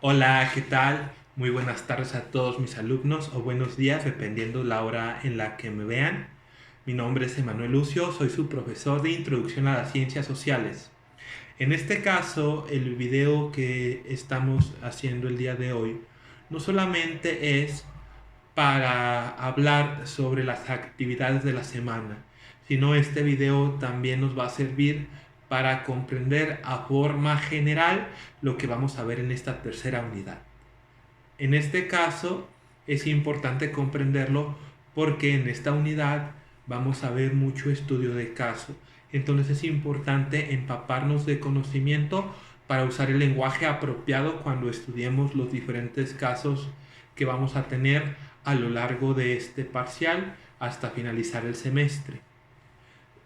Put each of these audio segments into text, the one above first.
Hola, ¿qué tal? Muy buenas tardes a todos mis alumnos o buenos días, dependiendo la hora en la que me vean. Mi nombre es Emanuel Lucio, soy su profesor de Introducción a las Ciencias Sociales. En este caso, el video que estamos haciendo el día de hoy no solamente es para hablar sobre las actividades de la semana, sino este video también nos va a servir para comprender a forma general lo que vamos a ver en esta tercera unidad. En este caso es importante comprenderlo porque en esta unidad vamos a ver mucho estudio de caso. Entonces es importante empaparnos de conocimiento para usar el lenguaje apropiado cuando estudiemos los diferentes casos que vamos a tener a lo largo de este parcial hasta finalizar el semestre.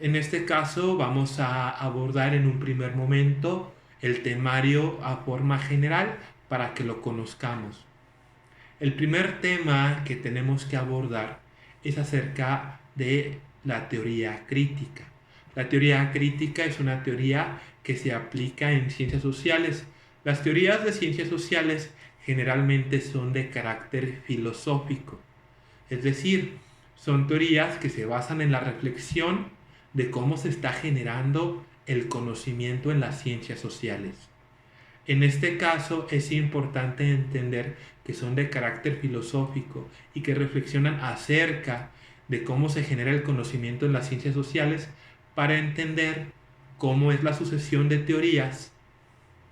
En este caso vamos a abordar en un primer momento el temario a forma general para que lo conozcamos. El primer tema que tenemos que abordar es acerca de la teoría crítica. La teoría crítica es una teoría que se aplica en ciencias sociales. Las teorías de ciencias sociales generalmente son de carácter filosófico, es decir, son teorías que se basan en la reflexión de cómo se está generando el conocimiento en las ciencias sociales. En este caso es importante entender que son de carácter filosófico y que reflexionan acerca de cómo se genera el conocimiento en las ciencias sociales para entender cómo es la sucesión de teorías,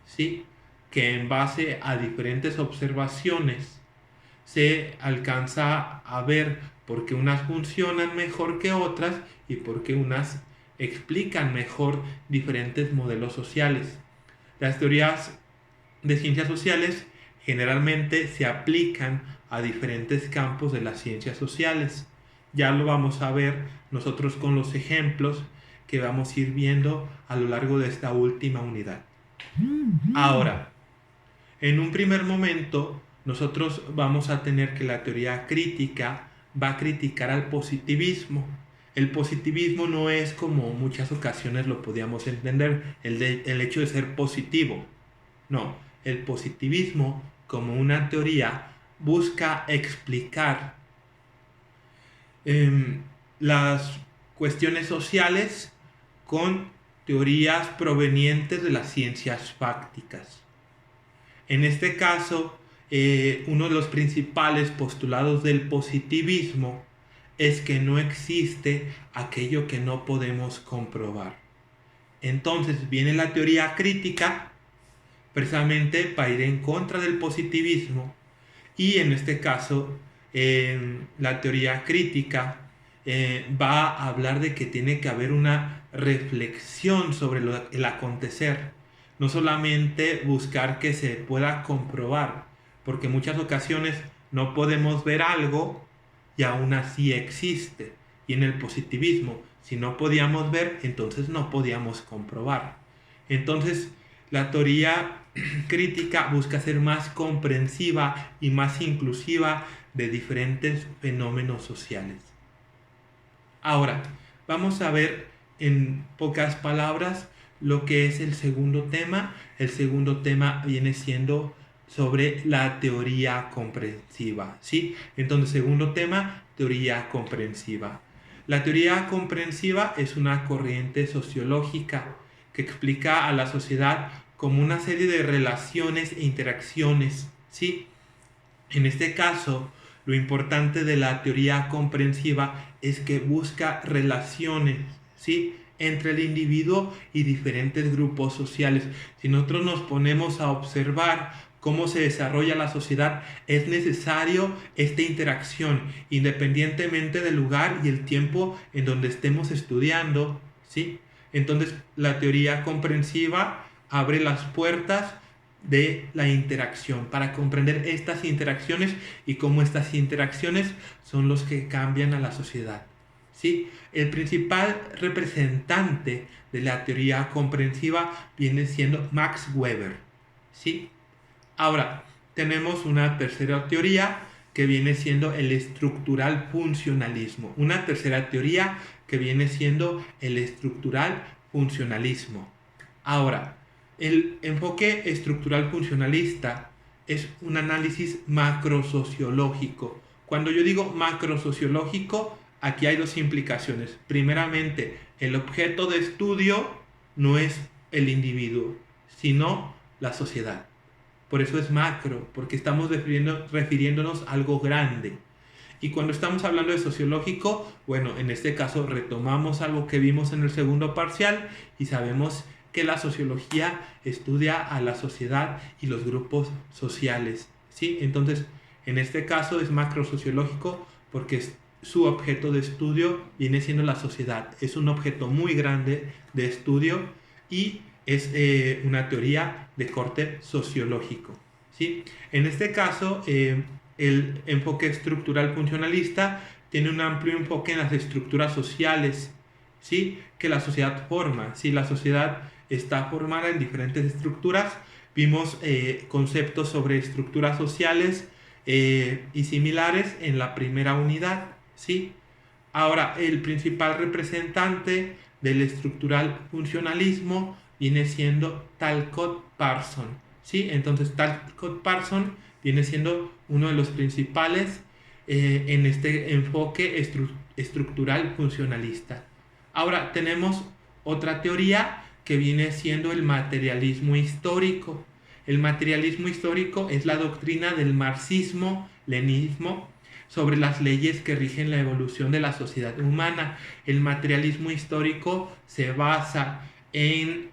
¿sí? Que en base a diferentes observaciones se alcanza a ver por qué unas funcionan mejor que otras y por qué unas explican mejor diferentes modelos sociales. Las teorías de ciencias sociales generalmente se aplican a diferentes campos de las ciencias sociales. Ya lo vamos a ver nosotros con los ejemplos que vamos a ir viendo a lo largo de esta última unidad. Ahora, en un primer momento, nosotros vamos a tener que la teoría crítica va a criticar al positivismo. El positivismo no es como muchas ocasiones lo podíamos entender, el hecho de ser positivo. No, el positivismo como una teoría busca explicar eh, las cuestiones sociales con teorías provenientes de las ciencias fácticas. En este caso, uno de los principales postulados del positivismo es que no existe aquello que no podemos comprobar. Entonces viene la teoría crítica precisamente para ir en contra del positivismo y en este caso la teoría crítica va a hablar de que tiene que haber una reflexión sobre el acontecer, no solamente buscar que se pueda comprobar, porque en muchas ocasiones no podemos ver algo y aún así existe. Y en el positivismo, si no podíamos ver, entonces no podíamos comprobar. Entonces, la teoría crítica busca ser más comprensiva y más inclusiva de diferentes fenómenos sociales. Ahora, vamos a ver en pocas palabras lo que es el segundo tema. El segundo tema viene siendo sobre la teoría comprensiva, ¿sí? Entonces, segundo tema, teoría comprensiva. La teoría comprensiva es una corriente sociológica que explica a la sociedad como una serie de relaciones e interacciones, ¿sí? En este caso, lo importante de la teoría comprensiva es que busca relaciones, ¿sí?, entre el individuo y diferentes grupos sociales. Si nosotros nos ponemos a observar cómo se desarrolla la sociedad, es necesario esta interacción, independientemente del lugar y el tiempo en donde estemos estudiando, ¿sí? Entonces, la teoría comprensiva abre las puertas de la interacción, para comprender estas interacciones y cómo estas interacciones son los que cambian a la sociedad. ¿Sí? El principal representante de la teoría comprensiva viene siendo Max Weber. ¿Sí? Ahora, tenemos una tercera teoría que viene siendo el estructural funcionalismo. Una tercera teoría que viene siendo el estructural funcionalismo. Ahora, el enfoque estructural funcionalista es un análisis macrosociológico. Cuando yo digo macrosociológico, aquí hay dos implicaciones. Primeramente, el objeto de estudio no es el individuo, sino la sociedad. Por eso es macro, porque estamos refiriéndonos a algo grande. Y cuando estamos hablando de sociológico, bueno, en este caso retomamos algo que vimos en el segundo parcial y sabemos que la sociología estudia a la sociedad y los grupos sociales, ¿sí? Entonces, en este caso es macrosociológico porque su objeto de estudio viene siendo la sociedad. Es un objeto muy grande de estudio y es una teoría de corte sociológico, ¿sí? En este caso, el enfoque estructural funcionalista tiene un amplio enfoque en las estructuras sociales, ¿sí? Que la sociedad forma. ¿Sí? La sociedad está formada en diferentes estructuras. Vimos conceptos sobre estructuras sociales y similares en la primera unidad, ¿sí? Ahora, el principal representante del estructural funcionalismo viene siendo Talcott Parsons, ¿sí? Entonces, Talcott Parsons viene siendo uno de los principales en este enfoque estructural funcionalista. Ahora, tenemos otra teoría que viene siendo el materialismo histórico. El materialismo histórico es la doctrina del marxismo-leninismo sobre las leyes que rigen la evolución de la sociedad humana. El materialismo histórico se basa en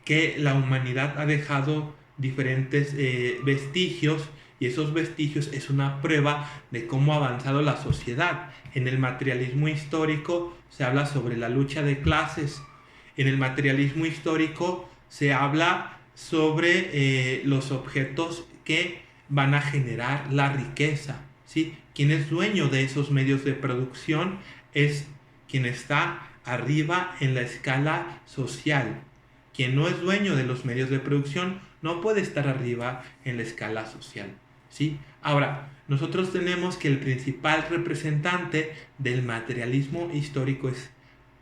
que la humanidad ha dejado diferentes vestigios y esos vestigios es una prueba de cómo ha avanzado la sociedad. En el materialismo histórico se habla sobre la lucha de clases. En el materialismo histórico se habla sobre los objetos que van a generar la riqueza, ¿sí? Quien es dueño de esos medios de producción es quien está arriba en la escala social. Quien no es dueño de los medios de producción no puede estar arriba en la escala social, ¿sí? Ahora, nosotros tenemos que el principal representante del materialismo histórico es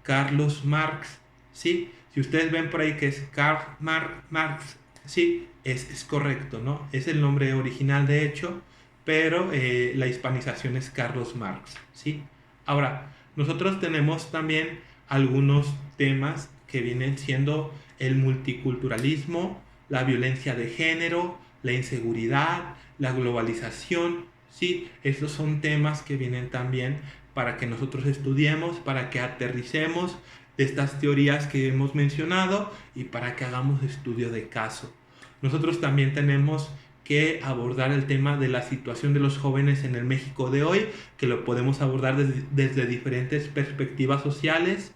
Carlos Marx, ¿sí? Si ustedes ven por ahí que es Karl Marx, sí, es correcto, ¿no? Es el nombre original de hecho, pero la hispanización es Carlos Marx, ¿sí? Ahora, nosotros tenemos también algunos temas que vienen siendo el multiculturalismo, la violencia de género, la inseguridad, la globalización, ¿sí? Estos son temas que vienen también para que nosotros estudiemos, para que aterricemos de estas teorías que hemos mencionado y para que hagamos estudio de caso. Nosotros también tenemos que abordar el tema de la situación de los jóvenes en el México de hoy, que lo podemos abordar desde diferentes perspectivas sociales.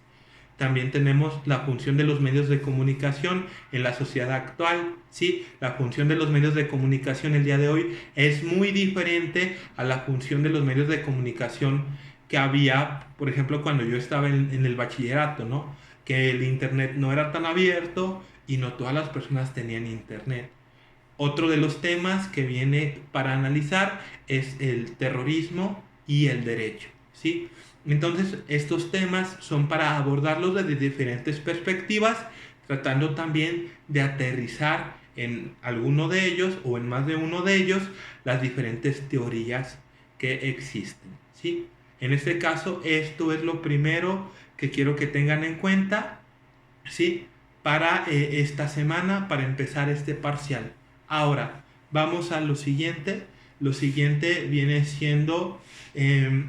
También tenemos la función de los medios de comunicación en la sociedad actual, ¿sí? La función de los medios de comunicación el día de hoy es muy diferente a la función de los medios de comunicación que había, por ejemplo, cuando yo estaba en el bachillerato, ¿no? Que el internet no era tan abierto y no todas las personas tenían internet. Otro de los temas que viene para analizar es el terrorismo y el derecho, ¿sí? Entonces, estos temas son para abordarlos desde diferentes perspectivas, tratando también de aterrizar en alguno de ellos o en más de uno de ellos las diferentes teorías que existen, ¿sí? En este caso, esto es lo primero que quiero que tengan en cuenta, ¿sí? Para esta semana, para empezar este parcial. Ahora, vamos a lo siguiente. Lo siguiente viene siendo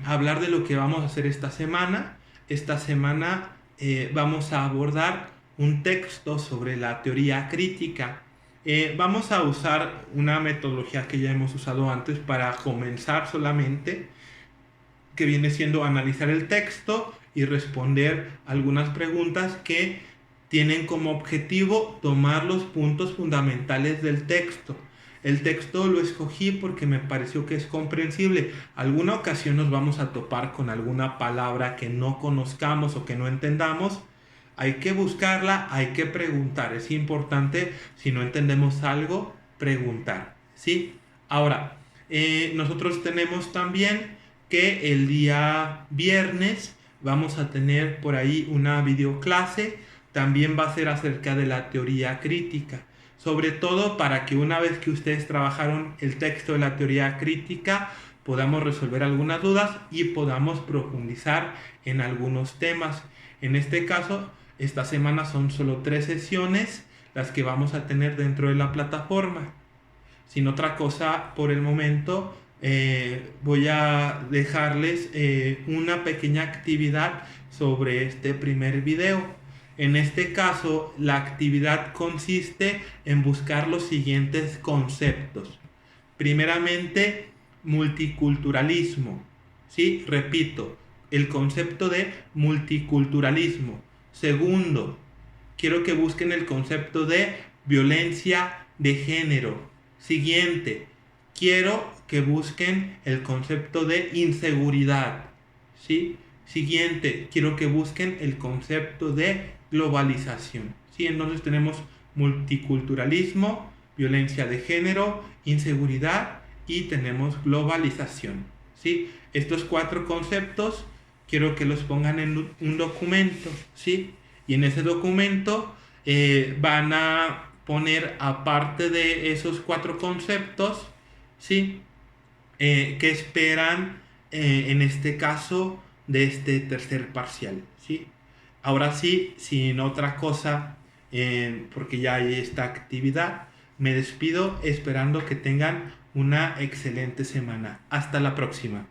hablar de lo que vamos a hacer esta semana. Esta semana vamos a abordar un texto sobre la teoría crítica. Vamos a usar una metodología que ya hemos usado antes para comenzar solamente, que viene siendo analizar el texto y responder algunas preguntas que tienen como objetivo tomar los puntos fundamentales del texto. El texto lo escogí porque me pareció que es comprensible. Alguna ocasión nos vamos a topar con alguna palabra que no conozcamos o que no entendamos. Hay que buscarla, hay que preguntar. Es importante, si no entendemos algo, preguntar, ¿sí? Ahora, nosotros tenemos también que el día viernes vamos a tener por ahí una videoclase. También va a ser acerca de la teoría crítica. sobre todo para que una vez que ustedes trabajaron el texto de la teoría crítica, podamos resolver algunas dudas y podamos profundizar en algunos temas. En este caso, esta semana son solo 3 sesiones las que vamos a tener dentro de la plataforma. Sin otra cosa, por el momento, voy a dejarles una pequeña actividad sobre este primer video. En este caso, la actividad consiste en buscar los siguientes conceptos. Primeramente, multiculturalismo. Sí, repito, el concepto de multiculturalismo. Segundo, quiero que busquen el concepto de violencia de género. Siguiente, quiero que busquen el concepto de inseguridad. ¿Sí? Siguiente, quiero que busquen el concepto de globalización. ¿Sí? Entonces tenemos multiculturalismo, violencia de género, inseguridad y tenemos globalización. ¿Sí? Estos 4 conceptos quiero que los pongan en un documento. ¿Sí? Y en ese documento van a poner, aparte de esos 4 conceptos, ¿sí? Que esperan en este caso de este tercer parcial, ¿sí? Ahora sí, sin otra cosa, porque ya hay esta actividad, me despido esperando que tengan una excelente semana. Hasta la próxima.